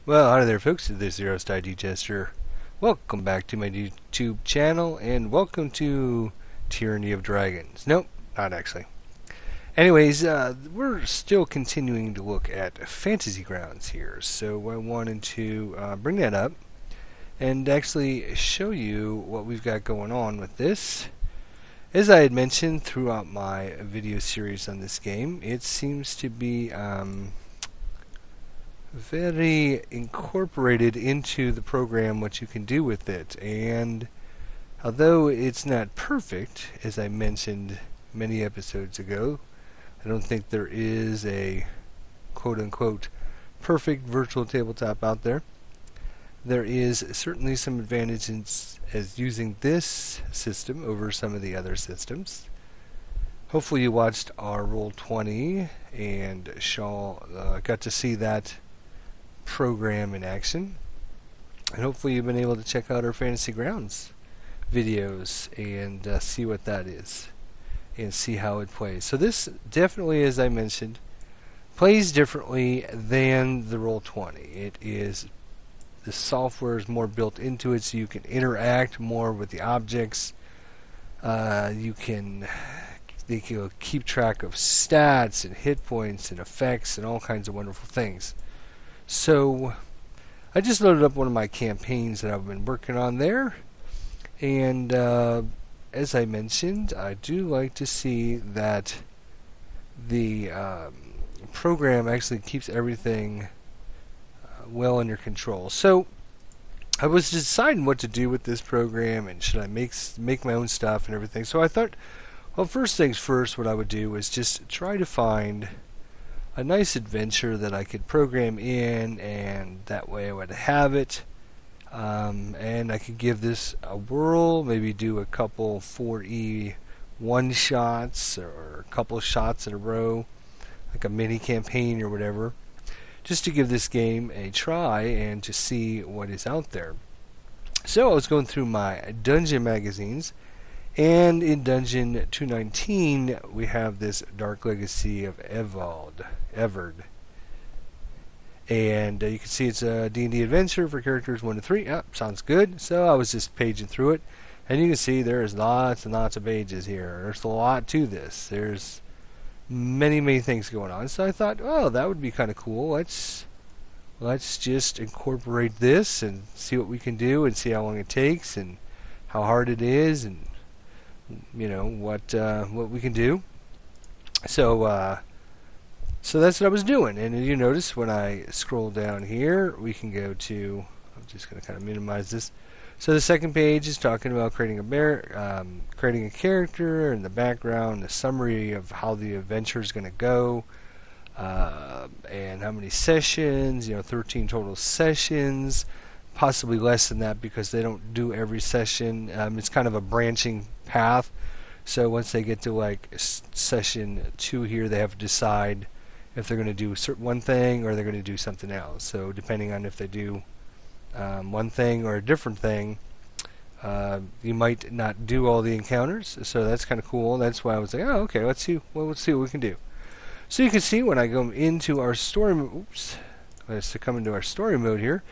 Well, hi there folks, this is Zero Star Digester. Welcome back to my YouTube channel, and welcome to Tyranny of Dragons. Nope, not actually. Anyways, we're still continuing to look at Fantasy Grounds here, so I wanted to bring that up and actually show you what we've got going on with this. As I had mentioned throughout my video series on this game, it seems to be very incorporated into the program what you can do with it, and although it's not perfect, as I mentioned many episodes ago, I don't think there is a quote-unquote perfect virtual tabletop out there. There is certainly some advantages as using this system over some of the other systems. Hopefully you watched our Roll20 and got to see that program in action, and hopefully you've been able to check out our Fantasy Grounds videos and see what that is and see how it plays. So this definitely, as I mentioned, plays differently than the Roll20. It is, the software is more built into it, so you can interact more with the objects. They can keep track of stats and hit points and effects and all kinds of wonderful things. So I just loaded up one of my campaigns that I've been working on there, and as I mentioned, I do like to see that the program actually keeps everything well under control. So I was deciding what to do with this program, and should I make my own stuff and everything. So I thought, well, first things first, what I would do is just try to find a nice adventure that I could program in, and that way I would have it, and I could give this a whirl, maybe do a couple 4E one-shots or a couple shots in a row, like a mini campaign or whatever, just to give this game a try and to see what is out there. So I was going through my dungeon magazines, and in Dungeon 219 we have this Dark Legacy of Everd. And you can see it's a D&D adventure for characters 1 to 3. Yep, sounds good. So I was just paging through it, and you can see there's lots and lots of pages here. There's a lot to this. There's many things going on. So I thought, oh, that would be kind of cool. Let's just incorporate this and see what we can do, and see how long it takes and how hard it is, and you know what we can do. So so that's what I was doing, and you notice when I scroll down here, we can go to, I'm just going to kind of minimize this. So the second page is talking about creating a character, and the background, the summary of how the adventure is going to go, and how many sessions, 13 total sessions, possibly less than that because they don't do every session. It's kind of a branching path. So once they get to like session 2 here, they have to decide if they're going to do one thing or they're going to do something else. So depending on if they do one thing or a different thing, you might not do all the encounters. So that's kind of cool. That's why I was like, oh, okay, let's see what we can do. So you can see when I go into our story mode, let's come into our story mode here,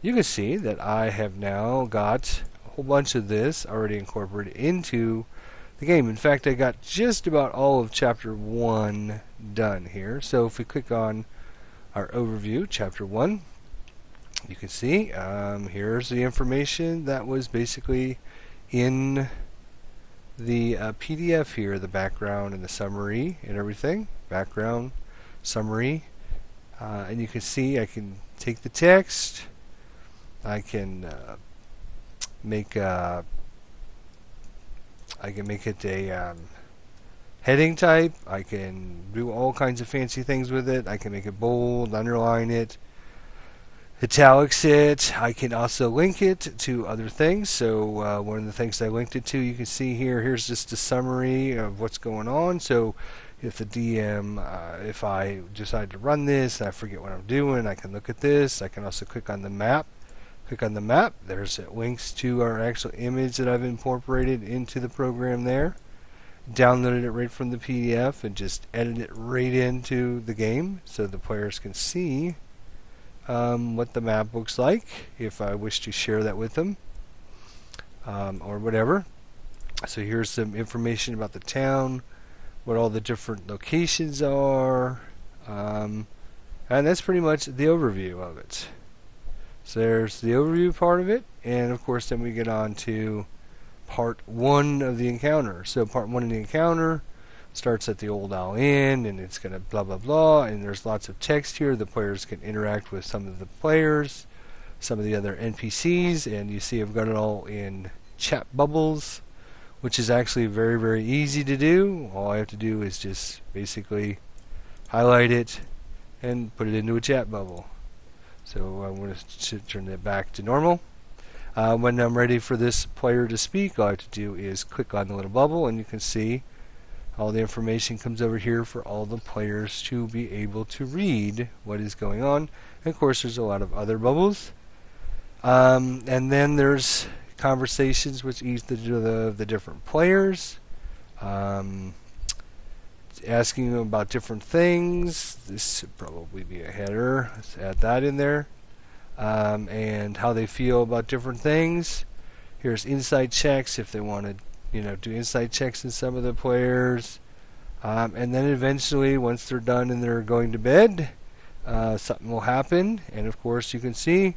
you can see that I have now got a whole bunch of this already incorporated into the game. In fact, I got just about all of Chapter 1 done here. So if we click on our overview, Chapter 1, you can see here's the information that was basically in the PDF here, the background and the summary and everything. Background, summary, and you can see I can take the text, I can make it a heading type. I can do all kinds of fancy things with it. I can make it bold, underline it, italics it. I can also link it to other things. So one of the things I linked it to, you can see here, here's just a summary of what's going on. So if the DM, if I decide to run this and I forget what I'm doing, I can look at this. I can also click on the map. Click on the map. There's links to our actual image that I've incorporated into the program there. Downloaded it right from the PDF and just edited it right into the game so the players can see what the map looks like if I wish to share that with them, or whatever. So here's some information about the town, what all the different locations are, and that's pretty much the overview of it. So there's the overview part of it, and of course then we get on to part 1 of the encounter. So part 1 of the encounter starts at the Old Owl Inn, and it's going to blah blah blah, and there's lots of text here. The players can interact with some of the players, some of the other NPCs, and you see I've got it all in chat bubbles, which is actually very, very easy to do. All I have to do is just basically highlight it and put it into a chat bubble. So I'm going to turn it back to normal. When I'm ready for this player to speak, all I have to do is click on the little bubble, and you can see all the information comes over here for all the players to be able to read what is going on. And of course there's a lot of other bubbles. And then there's conversations with each of the different players, asking them about different things. This should probably be a header. Let's add that in there. And how they feel about different things. Here's insight checks if they want to, do insight checks in some of the players. And then eventually, once they're done and they're going to bed, something will happen. And of course, you can see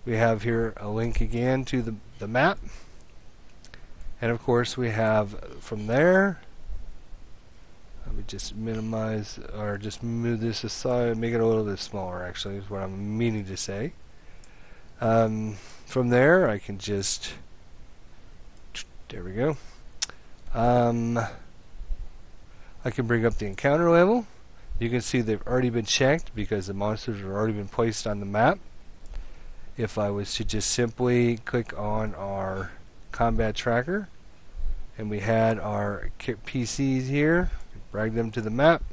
we have here a link again to the map. And of course, we have from there. Let me just minimize or just move this aside, make it a little bit smaller, actually, is what I'm meaning to say. From there, I can just, there we go. I can bring up the encounter level. You can see they've already been checked because the monsters have already been placed on the map. If I was to just simply click on our combat tracker, and we had our PCs here, drag them to the map,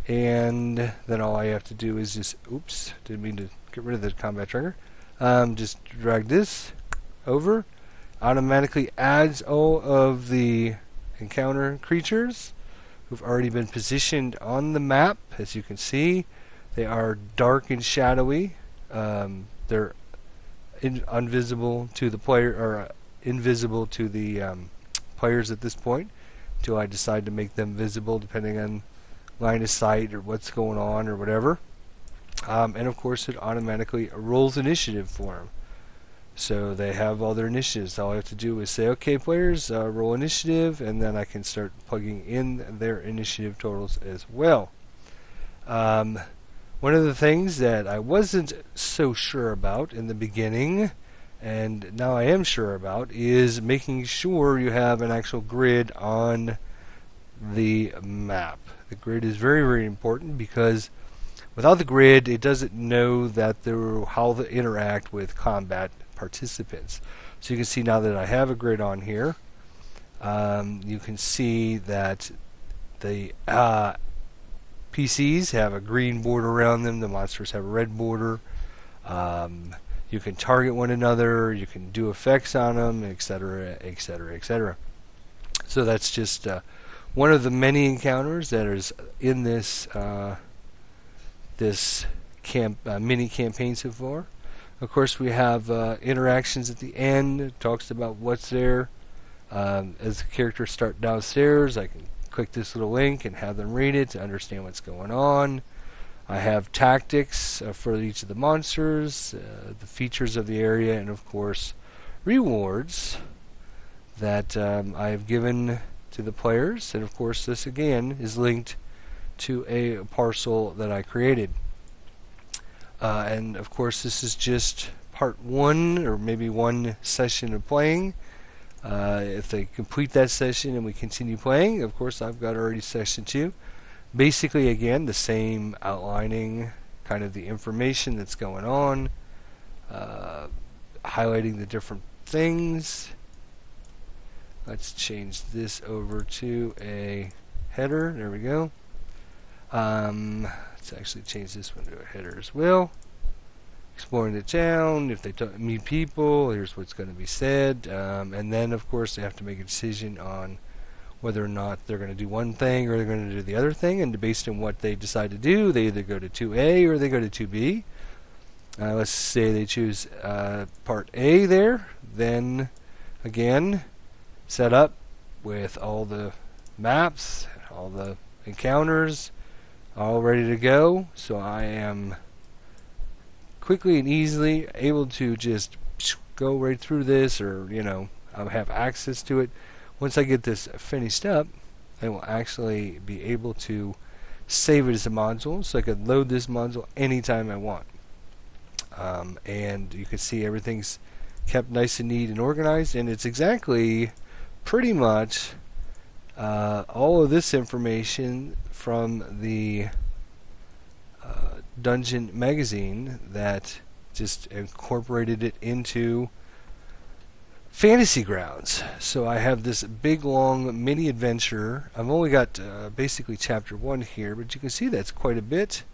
and then all I have to do is just, oops, didn't mean to get rid of the combat tracker, just drag this over, automatically adds all of the encounter creatures who've already been positioned on the map. As you can see, they are dark and shadowy. They're invisible to the player, or invisible to the players at this point, until I decide to make them visible depending on line of sight or what's going on or whatever. And of course it automatically rolls initiative for them. So they have all their initiatives. All I have to do is say, okay players, roll initiative, and then I can start plugging in their initiative totals as well. One of the things that I wasn't so sure about in the beginning, and now I am sure about, is making sure you have an actual grid on the map. The grid is very, very important because without the grid, it doesn't know that how to interact with combat participants. So you can see now that I have a grid on here, you can see that the PCs have a green border around them, the monsters have a red border. You can target one another, you can do effects on them, etc., etc., etc. So that's just one of the many encounters that is in this mini campaign so far. Of course, we have interactions at the end. It talks about what's there. As the characters start downstairs, I can click this little link and have them read it to understand what's going on. I have tactics for each of the monsters, the features of the area, and of course rewards that I have given to the players. And of course this again is linked to a parcel that I created. And of course this is just part 1, or maybe one session of playing. If they complete that session and we continue playing, of course I've got already session 2. Basically again the same outlining, kind of the information that's going on, highlighting the different things. Let's change this over to a header. There we go. Let's actually change this one to a header as well. Exploring the town, if they meet people, here's what's going to be said. And then of course they have to make a decision on whether or not they're going to do one thing or they're going to do the other thing, and based on what they decide to do, they either go to 2A or they go to 2B. Let's say they choose Part A there, then again set up with all the maps, all the encounters, all ready to go. So I am quickly and easily able to just go right through this, or I'll have access to it. Once I get this finished up, I will actually be able to save it as a module, so I can load this module anytime I want. And you can see everything's kept nice and neat and organized, and it's exactly pretty much all of this information from the Dungeon magazine that just incorporated it into Fantasy Grounds. So I have this big long mini adventure. I've only got basically chapter 1 here, but you can see that's quite a bit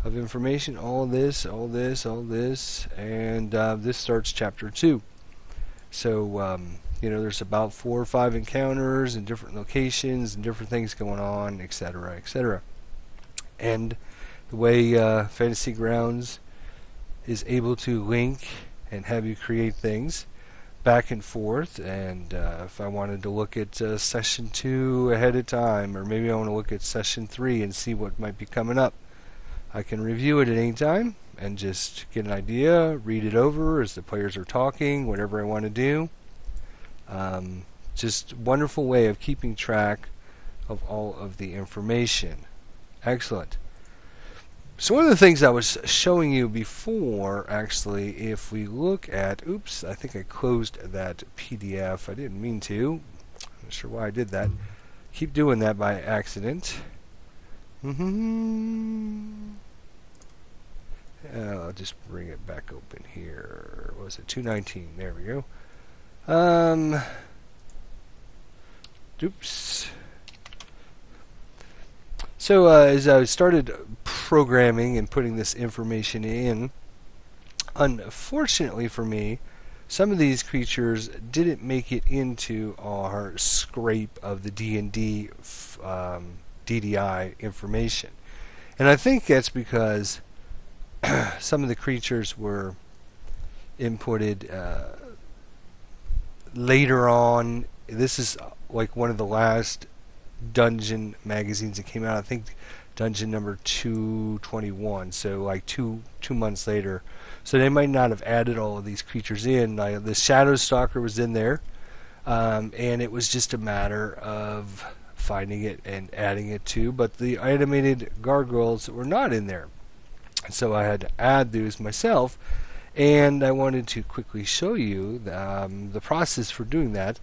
of information. All this, all this, all this, and this starts chapter 2. So there's about 4 or 5 encounters and different locations and different things going on, etc., etc. And the way Fantasy Grounds is able to link and have you create things back and forth, and if I wanted to look at session 2 ahead of time, or maybe I want to look at session 3 and see what might be coming up, I can review it at any time and just get an idea, read it over as the players are talking, whatever I want to do. Just wonderful way of keeping track of all of the information. Excellent. So one of the things I was showing you before, actually, if we look at, oops, I think I closed that PDF. I didn't mean to. I'm not sure why I did that. Keep doing that by accident. I'll just bring it back open here. What was it? 219. There we go. Oops. So as I started programming and putting this information in, unfortunately for me, some of these creatures didn't make it into our scrape of the D&D DDI information. And I think that's because some of the creatures were inputted later on. This is like one of the last dungeon magazines that came out. I think dungeon number 221, so like two months later. So they might not have added all of these creatures in. The Shadow Stalker was in there, and it was just a matter of finding it and adding it to, but the animated gargoyles were not in there. So I had to add those myself, and I wanted to quickly show you the process for doing that.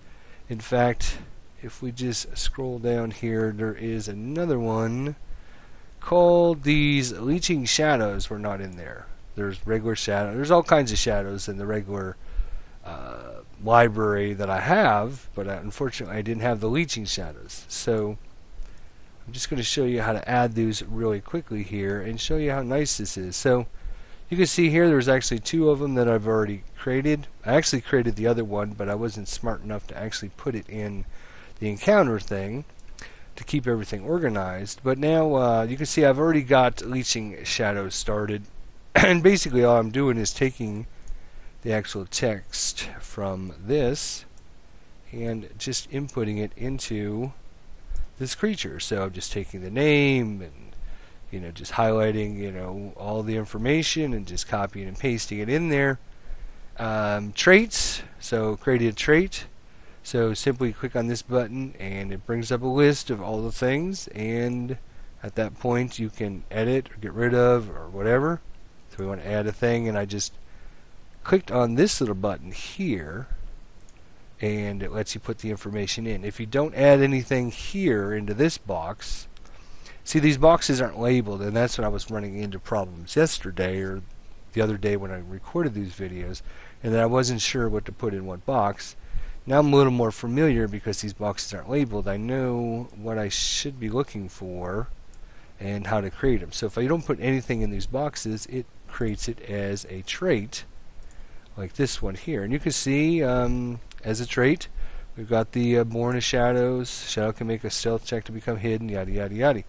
In fact, if we just scroll down here, there is another one called these Leeching Shadows were not in there. There's regular shadows. There's all kinds of shadows in the regular library that I have, but unfortunately I didn't have the Leeching Shadows. So I'm just going to show you how to add these really quickly here and show you how nice this is. So you can see here there's actually 2 of them that I've already created. I actually created the other one, but I wasn't smart enough to actually put it in the encounter thing to keep everything organized. But now you can see I've already got Leeching Shadows started, and basically all I'm doing is taking the actual text from this and just inputting it into this creature. So I'm just taking the name and just highlighting all the information and just copying and pasting it in there. Traits, so create a trait. So simply click on this button and it brings up a list of all the things, and at that point you can edit or get rid of or whatever. So we want to add a thing, and I just clicked on this little button here and it lets you put the information in. If you don't add anything here into this box, see, these boxes aren't labeled, and that's when I was running into problems yesterday or the other day when I recorded these videos, and then I wasn't sure what to put in what box. Now I'm a little more familiar because these boxes aren't labeled. I know what I should be looking for and how to create them. So if I don't put anything in these boxes, it creates it as a trait like this one here. And you can see as a trait we've got the Born of Shadows. Shadow can make a stealth check to become hidden, yada yada yada.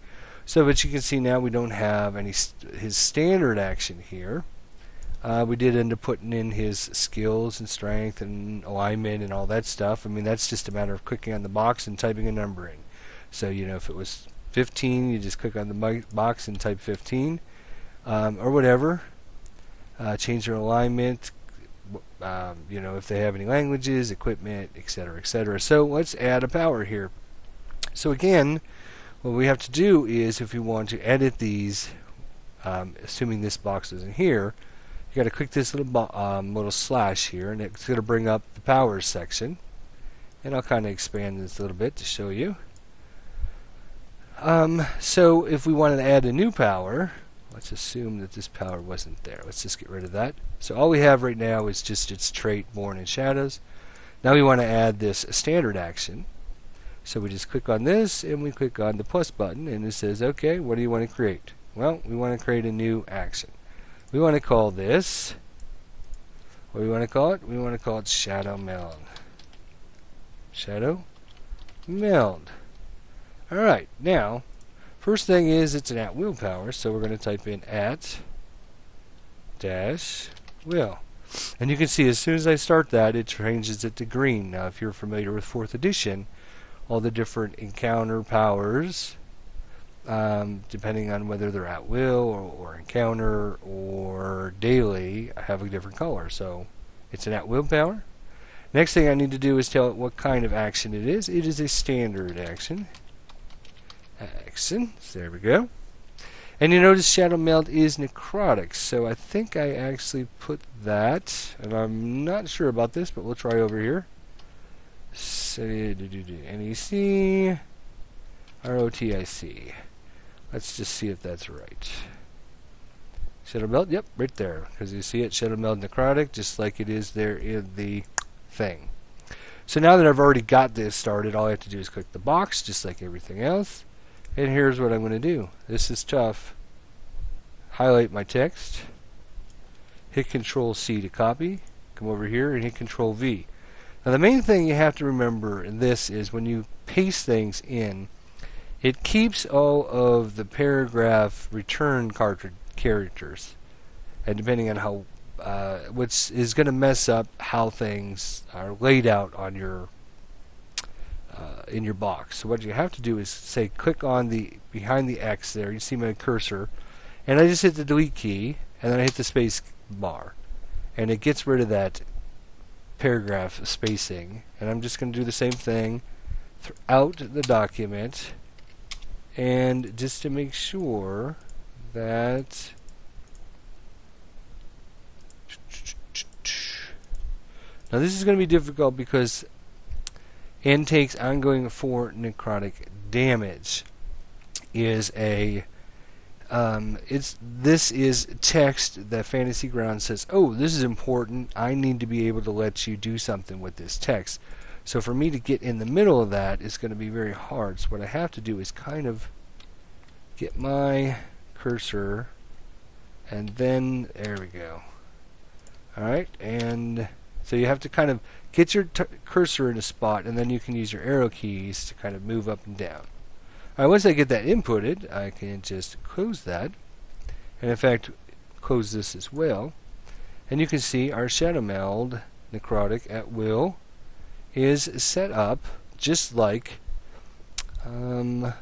So but you can see now we don't have any his standard action here. We did end up putting in his skills and strength and alignment and all that stuff. I mean, that's just a matter of clicking on the box and typing a number in. So, you know, if it was 15, you just click on the box and type 15, or whatever. Change their alignment, you know, if they have any languages, equipment, etc., etc. So let's add a power here. So again, what we have to do is, if we want to edit these, assuming this box isn't here, you got to click this little slash here, and it's going to bring up the powers section. And I'll kind of expand this a little bit to show you. So if we wanted to add a new power, let's assume that this power wasn't there. Let's just get rid of that. So all we have right now is just its trait, Born in Shadows. Now we want to add this standard action. So we just click on this, and we click on the plus button, and it says, okay, what do you want to create? Well, we want to create a new action. We want to call this, what do we want to call it? We want to call it Shadow Meld. Shadow Meld. Alright, now, first thing is it's an at-will power, so we're going to type in at-will. And you can see as soon as I start that, it changes it to green. Now, if you're familiar with 4th edition, all the different encounter powers, depending on whether they're at will or encounter or daily, have a different color. So it's an at will power. Next thing I need to do is tell it what kind of action it is. It is a standard action. So there we go. And you notice Shadow Meld is necrotic, so I think I actually put that, and I'm not sure about this, but we'll try over here. So, NEC ROTIC. Let's just see if that's right. Shadow Meld, yep, right there, because you see it, Shadow Meld necrotic, just like it is there in the thing. So now that I've already got this started, all I have to do is click the box, just like everything else. And here's what I'm going to do. This is tough. Highlight my text. Hit Control C to copy. Come over here and hit Control V. Now the main thing you have to remember in this is when you paste things in, it keeps all of the paragraph return characters. And depending on how, which is going to mess up how things are laid out on your in your box. So what you have to do is say click on the behind the X there. You see my cursor, and I just hit the delete key, and then I hit the space bar, and it gets rid of that paragraph spacing. And I'm just going to do the same thing throughout the document, and just to make sure that now this is going to be difficult because and takes ongoing 4 necrotic damage is a this is text that Fantasy Ground says, oh, this is important, I need to be able to let you do something with this text. So for me to get in the middle of that is going to be very hard. So what I have to do is kind of get my cursor, and then there we go. Alright, and so you have to kind of get your cursor in a spot, and then you can use your arrow keys to kind of move up and down. Alright, once I get that inputted, I can just close that, and in fact close this as well, and you can see our Shadow Meld necrotic at will is set up just like the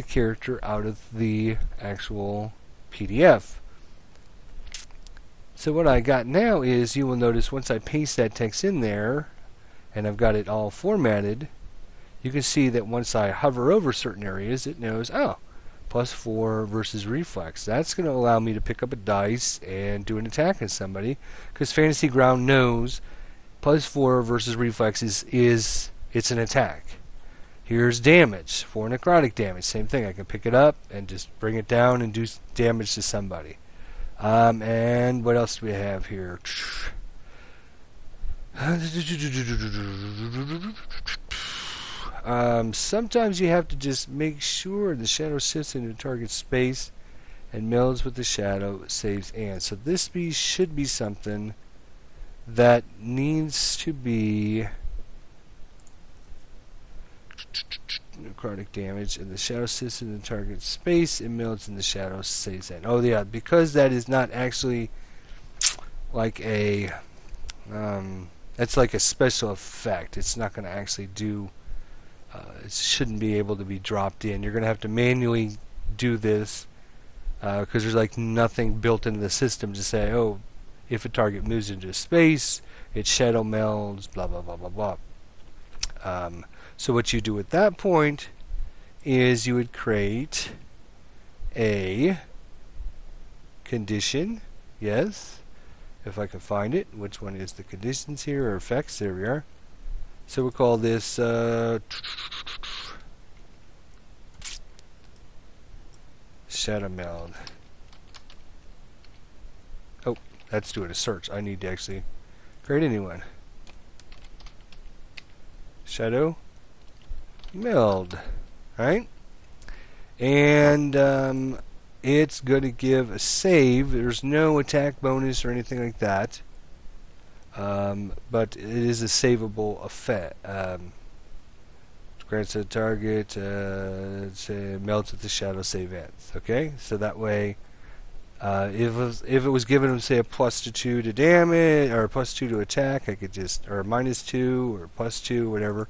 character out of the actual PDF. So what I got now is, you will notice once I paste that text in there and I've got it all formatted, you can see that once I hover over certain areas, it knows, oh, +4 versus reflex. That's going to allow me to pick up a dice and do an attack on somebody, because Fantasy Ground knows +4 versus reflex is it's an attack. Here's damage, 4 necrotic damage. Same thing, I can pick it up and just bring it down and do damage to somebody. And what else do we have here? Sometimes you have to just make sure the shadow sits into target space and melds with the shadow, saves and. So this should be something that needs to be necrotic damage, and the shadow sits in the target space, it melds in the shadow, saves and. Oh yeah, because that is not actually like a that's like a special effect. It's not going to actually do. It shouldn't be able to be dropped in. You're going to have to manually do this because there's like nothing built into the system to say, oh, if a target moves into space, it shadow melds, blah blah blah blah blah. So what you do at that point is you would create a condition. Yes, if I can find it. Which one is the conditions here or effects? There we are. So we'll call this shadow meld. Oh, that's doing a search. I need to actually create a new one. Shadow meld, right? And it's going to give a save. There's no attack bonus or anything like that, but it is a savable effect. Grants a target, melts at the shadow save ends. Okay, so that way, if it was given, say, a +2 to damage or a +2 to attack, I could just, or -2 or +2, whatever.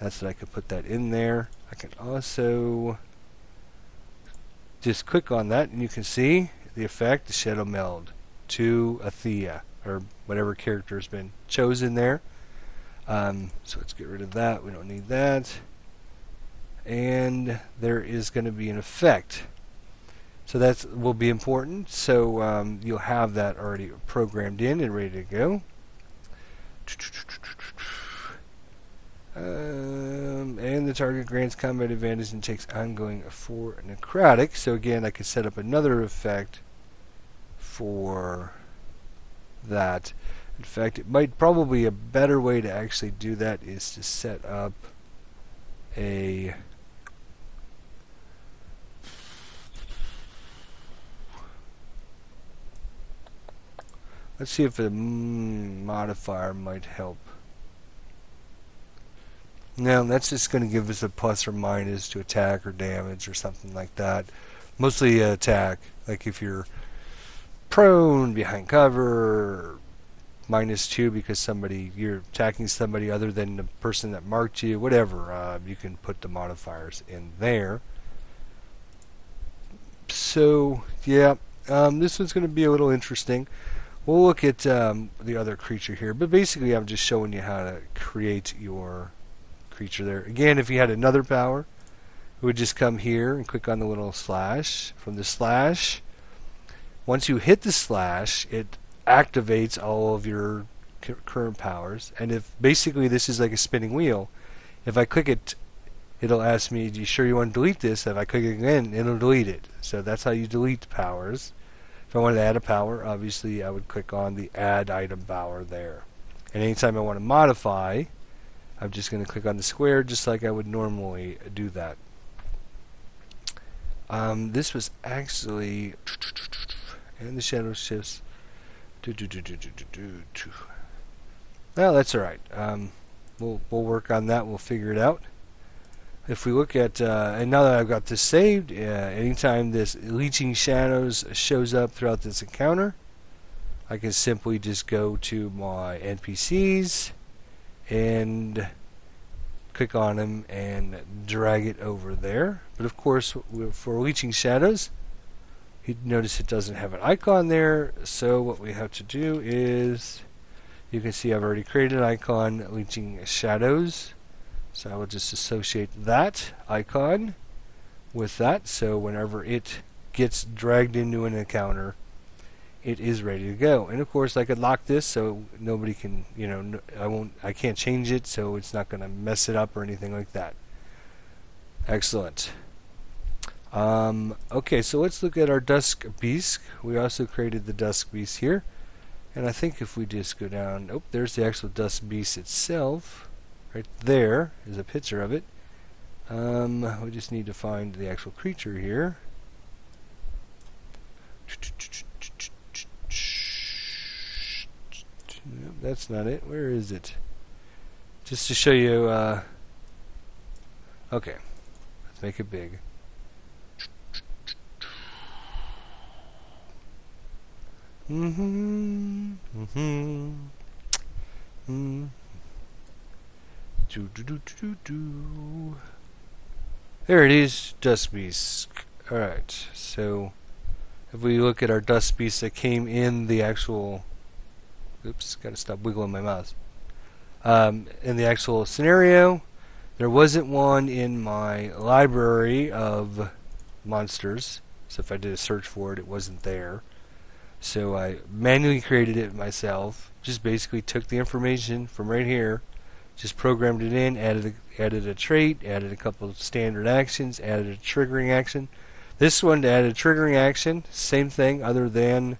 That's what I could put that in there. I can also just click on that, and you can see the effect, the shadow meld to Athea or whatever character has been chosen there. So let's get rid of that. We don't need that. And there is going to be an effect. So that will be important. So you'll have that already programmed in and ready to go. And the target grants combat advantage and takes ongoing for necrotic. So again, I could set up another effect for that. In fact, it might probably a better way to actually do that is to set up a let's see if a modifier might help. No, that's just going to give us a plus or minus to attack or damage or something like that. Mostly attack, like if you're prone, behind cover, -2 because you're attacking somebody other than the person that marked you, whatever. You can put the modifiers in there. So yeah, this one's going to be a little interesting. We'll look at the other creature here, but basically I'm just showing you how to create your creature there. Again, if you had another power, it would just come here and click on the little slash. From the slash, once you hit the slash, it activates all of your current powers. And if basically this is like a spinning wheel, if I click it, it'll ask me, "Do you sure you want to delete this?" If I click it again, it'll delete it. So that's how you delete powers. If I wanted to add a power, obviously I would click on the add item power there. And anytime I want to modify, I'm just going to click on the square just like I would normally do that. This was actually, and the shadow shifts. Well, that's alright. We'll work on that. We'll figure it out. If we look at, and now that I've got this saved, anytime this leeching shadows shows up throughout this encounter, I can simply just go to my NPCs and click on them and drag it over there. But of course, for leeching shadows, you notice it doesn't have an icon there. So what we have to do is, you can see I've already created an icon, leeching shadows. So I will just associate that icon with that. So whenever it gets dragged into an encounter, it is ready to go. And of course, I could lock this so nobody can, I can't change it, so it's not going to mess it up or anything like that. Excellent. Okay, so let's look at our Dusk Beast. We also created the Dusk Beast here. And I think if we just go down, oh, there's the actual Dusk Beast itself. Right there is a picture of it. We just need to find the actual creature here. Nope, that's not it. Where is it? Just to show you. Okay, let's make it big. Mm-hmm. Mm-hmm. Mm-hmm. Do. There it is, dust beast. Alright, so if we look at our dust beast that came in the actual... Oops, gotta stop wiggling my mouse. In the actual scenario, there wasn't one in my library of monsters. So if I did a search for it, it wasn't there. So I manually created it myself. Just basically took the information from right here, just programmed it in, added a trait, added a couple of standard actions, added a triggering action. This one added a triggering action, same thing, other than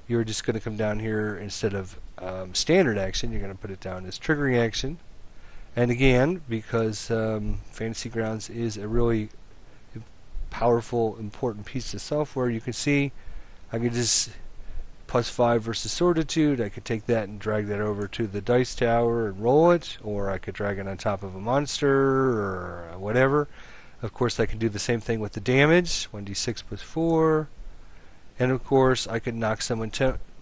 you're just going to come down here instead of standard action, you're going to put it down as triggering action. And again, because Fantasy Grounds is a really powerful, important piece of software, you can see I could just +5 versus Sortitude. I could take that and drag that over to the dice tower and roll it, or I could drag it on top of a monster or whatever. Of course, I can do the same thing with the damage, 1d6 + 4. And of course, I could knock someone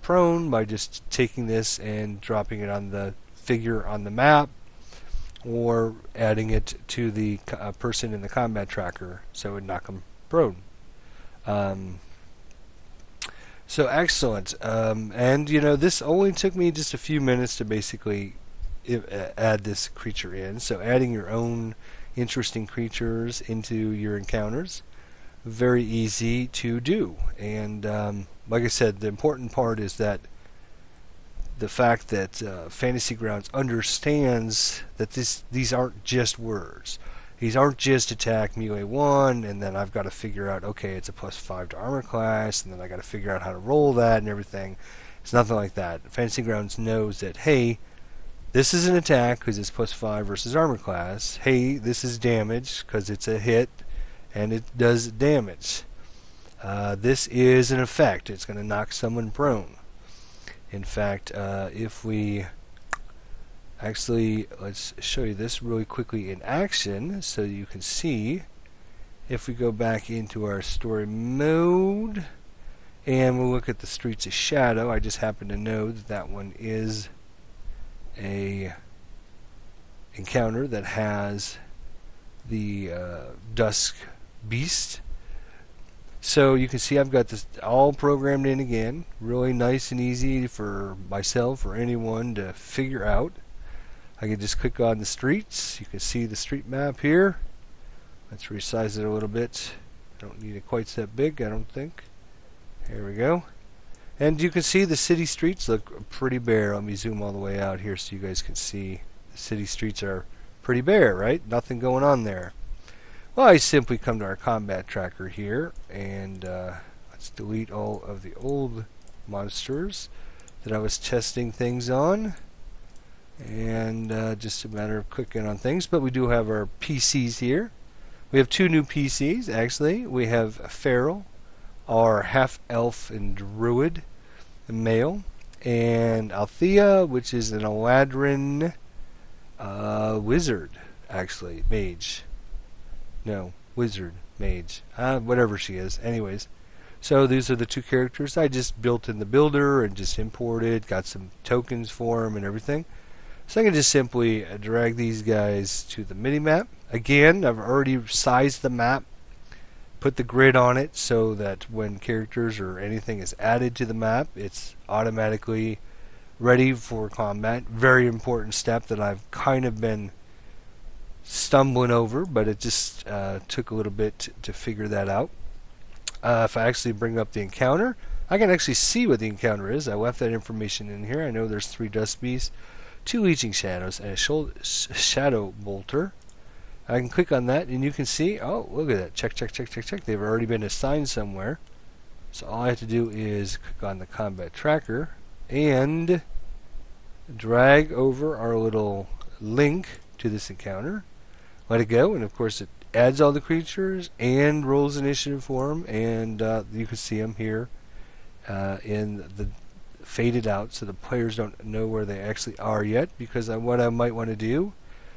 prone by just taking this and dropping it on the figure on the map, or adding it to the person in the combat tracker, so it would knock them prone. So excellent. And you know, this only took me just a few minutes to basically add this creature in. So adding your own interesting creatures into your encounters, very easy to do. And like I said, the important part is that the fact that Fantasy Grounds understands that these aren't just words. These aren't just attack melee 1, and then I've got to figure out, okay, it's a +5 to armor class, and then I got to figure out how to roll that and everything. It's nothing like that. Fantasy Grounds knows that, hey, this is an attack because it's +5 versus armor class. Hey, this is damage because it's a hit and it does damage. This is an effect. It's going to knock someone prone. In fact, if we... Actually, let's show you this really quickly in action so you can see. If we go back into our story mode and we'll look at the Streets of Shadow, I just happen to know that that one is a encounter that has the Dusk Beast. So you can see I've got this all programmed in again. Really nice and easy for myself or anyone to figure out. I can just click on the streets. You can see the street map here. Let's resize it a little bit. I don't need it quite that big, I don't think. Here we go. And you can see the city streets look pretty bare. Let me zoom all the way out here so you guys can see the city streets are pretty bare, right? Nothing going on there. Well, I simply come to our combat tracker here, and let's delete all of the old monsters that I was testing things on. And just a matter of clicking on things. But we do have our PCs here. We have two new PCs, actually. We have Feral, our half-elf and druid male, and Althea, which is an Eladrin wizard, actually. Mage. No, wizard, mage. Whatever she is. Anyways. So these are the two characters I just built in the builder and just imported. Got some tokens for them and everything. So I can just simply drag these guys to the mini-map. Again, I've already sized the map, put the grid on it so that when characters or anything is added to the map, it's automatically ready for combat. Very important step that I've kind of been stumbling over, but it just took a little bit to figure that out. If I actually bring up the encounter, I can actually see what the encounter is. I left that information in here. I know there's 3 Dust Beasts, 2 Leeching Shadows, and a Shadow Bolter. I can click on that, and you can see, oh, look at that. Check, check, check, check, check. They've already been assigned somewhere. So all I have to do is click on the combat tracker and drag over our little link to this encounter. Let it go, and of course it adds all the creatures and rolls initiative for them, and you can see them here in the faded out, so the players don't know where they actually are yet. Because what I might want to do,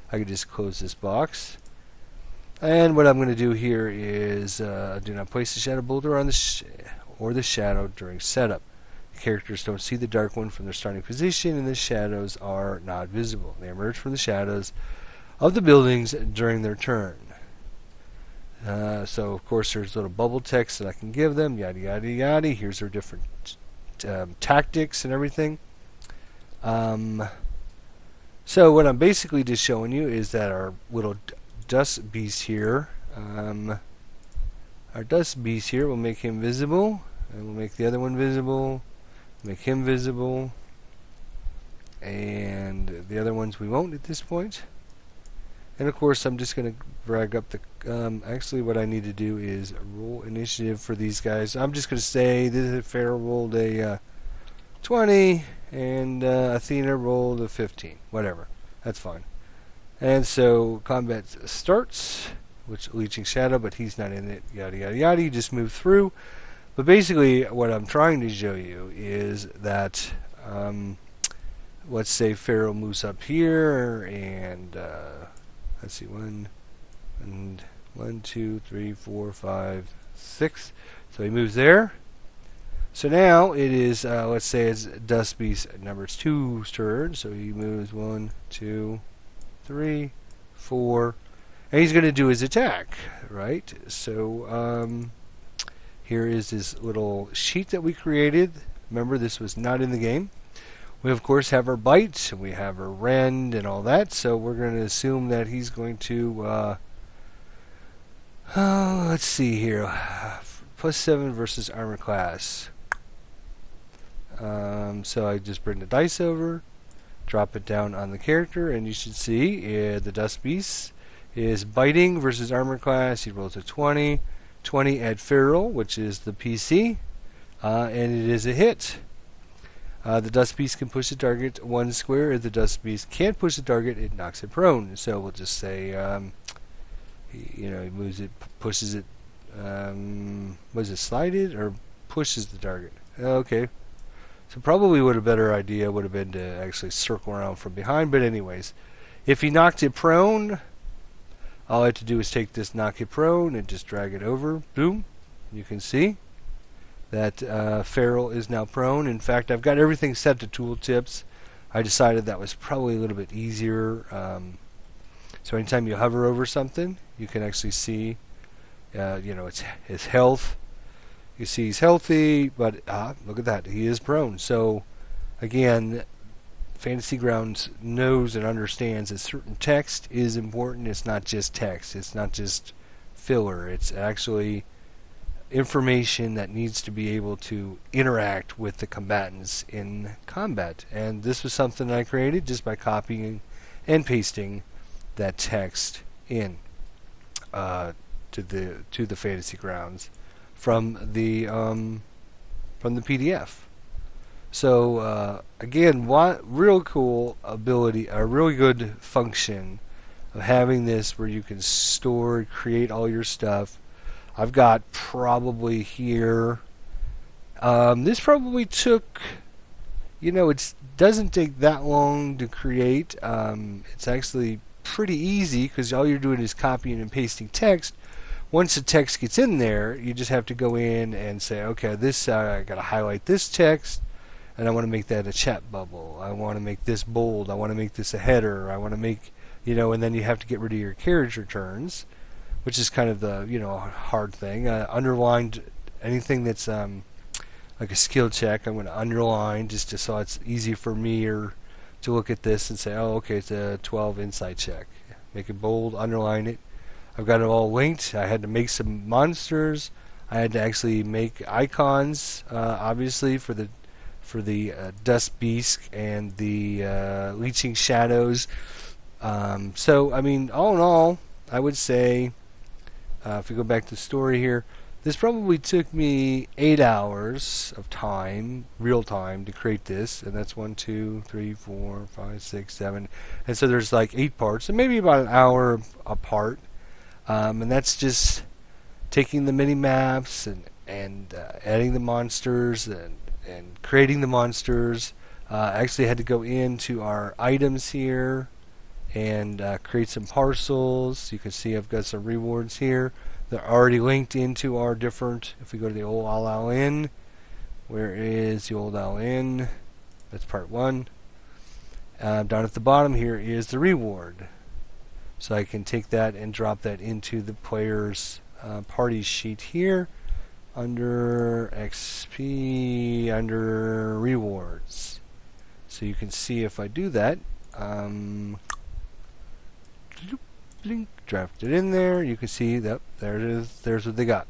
I could just close this box, and what I'm going to do here is do not place the Shadow Boulder on the shadow during setup. The characters don't see the dark one from their starting position, and the shadows are not visible. They emerge from the shadows of the buildings during their turn. So, of course, there's little bubble text that I can give them, yada, yada, yada. Here's their different tactics and everything. So what I'm basically just showing you is that our little dust beast here, will make him visible, and we'll make the other one visible, make him visible, and the other ones we won't at this point. And of course, I'm just going to drag up the. Actually, what I need to do is roll initiative for these guys. I'm just going to say this Pharaoh rolled a 20, and Athena rolled a 15. Whatever, that's fine. And so combat starts, which Leeching Shadow, but he's not in it. Yada yada yada. You just move through. But basically, what I'm trying to show you is that. Let's say Pharaoh moves up here, and let's see, 1, 2, 3, 4, 5, 6. So he moves there. So now it is, let's say it's Dust Beast number 2's turn. So he moves 1, 2, 3, 4, and he's going to do his attack, right? So here is this little sheet that we created. Remember, this was not in the game. We, of course, have our bite, and we have our rend, and all that, so we're going to assume that he's going to, let's see here, +7 versus armor class. So I just bring the dice over, drop it down on the character, and you should see the Dust Beast is biting versus armor class. He rolls a 20. 20 at Feral, which is the PC, and it is a hit. The Dust Beast can push the target 1 square. If the Dust Beast can't push the target, it knocks it prone. So we'll just say, he moves it, pushes it. Was it slided or pushes the target? Okay. So probably a better idea would have been to actually circle around from behind. But anyways, if he knocked it prone, all I have to do is take this knock it prone and just drag it over. Boom. You can see that Feral is now prone. In fact, I've got everything set to tooltips. I decided that was probably a little bit easier. So anytime you hover over something, you can actually see, it's his health. You see he's healthy, but look at that, he is prone. So again, Fantasy Grounds knows and understands that certain text is important. It's not just text. It's not just filler. It's actually information that needs to be able to interact with the combatants in combat. And this was something I created just by copying and pasting that text in to the Fantasy Grounds from the PDF. So again, what real cool ability, a really good function of having this where you can store, create all your stuff. I've got probably here, this probably took, it doesn't take that long to create. It's actually pretty easy because all you're doing is copying and pasting text. Once the text gets in there, you just have to go in and say, okay, this I got to highlight this text, and I want to make that a chat bubble. I want to make this bold. I want to make this a header. I want to make, and then you have to get rid of your carriage returns, which is kind of the, hard thing. Underlined anything that's like a skill check, I'm going to underline just so it's easy for me to look at this and say, oh, okay, it's a 12 insight check. Make it bold, underline it. I've got it all linked. I had to make some monsters. I had to actually make icons, obviously, for the Dust Beast and the Leeching Shadows. So, I mean, all in all, I would say, if we go back to the story here, this probably took me 8 hours of time, real time, to create this. And that's 1, 2, 3, 4, 5, 6, 7. And so there's like 8 parts, and maybe about an hour apart. And that's just taking the mini maps and adding the monsters and creating the monsters. I actually had to go into our items here and create some parcels. You can see I've got some rewards here. They're already linked into our different, if we go to the old All In, Where is the old all-in? That's part 1. Down at the bottom here is the reward. So I can take that and drop that into the player's party sheet here under XP, under rewards. So you can see if I do that, draft it in there, you can see that there it is, there's what they got.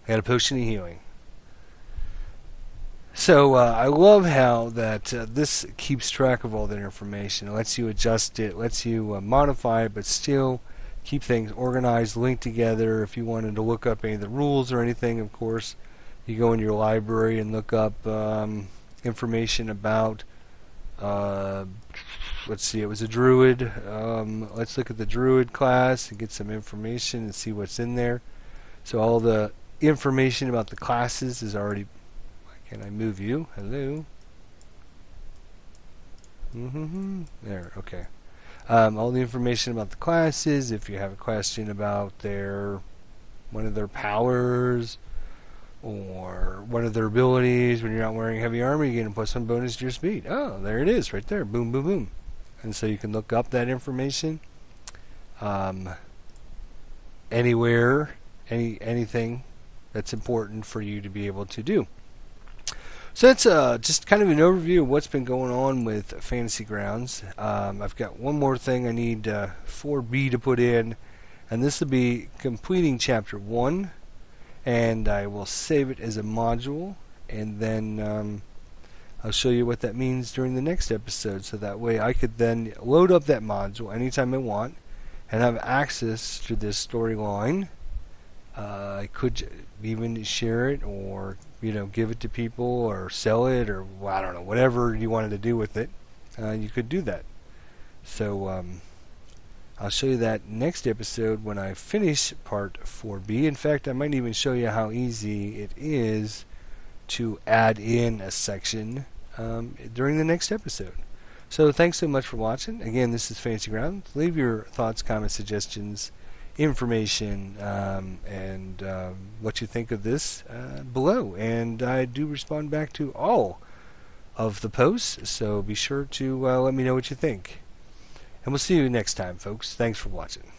I got a potion of healing. So I love how that this keeps track of all that information. It lets you adjust it, lets you modify it, but still keep things organized, linked together. If you wanted to look up any of the rules or anything, of course, you go in your library and look up information about, let's see, it was a druid. Let's look at the druid class and get some information and see what's in there. So all the information about the classes is already... Can I move you? Hello? There, okay. All the information about the classes, if you have a question about one of their powers, or one of their abilities, when you're not wearing heavy armor, you get a +1 bonus to your speed. Oh, there it is, right there. Boom, boom, boom. And so you can look up that information anywhere, anything that's important for you to be able to do. So that's just kind of an overview of what's been going on with Fantasy Grounds. I've got one more thing I need 4B to put in, and this will be completing Chapter 1, and I will save it as a module, and then I'll show you what that means during the next episode, so that way I could then load up that module anytime I want and have access to this storyline. I could even share it, or give it to people, or sell it, or well, I don't know, whatever you wanted to do with it, you could do that. So I'll show you that next episode when I finish Part 4B. In fact, I might even show you how easy it is to add in a section during the next episode. So thanks so much for watching. Again, this is Fantasy Grounds. Leave your thoughts, comments, suggestions, information, and what you think of this below, and I do respond back to all of the posts, so be sure to let me know what you think, and we'll see you next time, folks. Thanks for watching.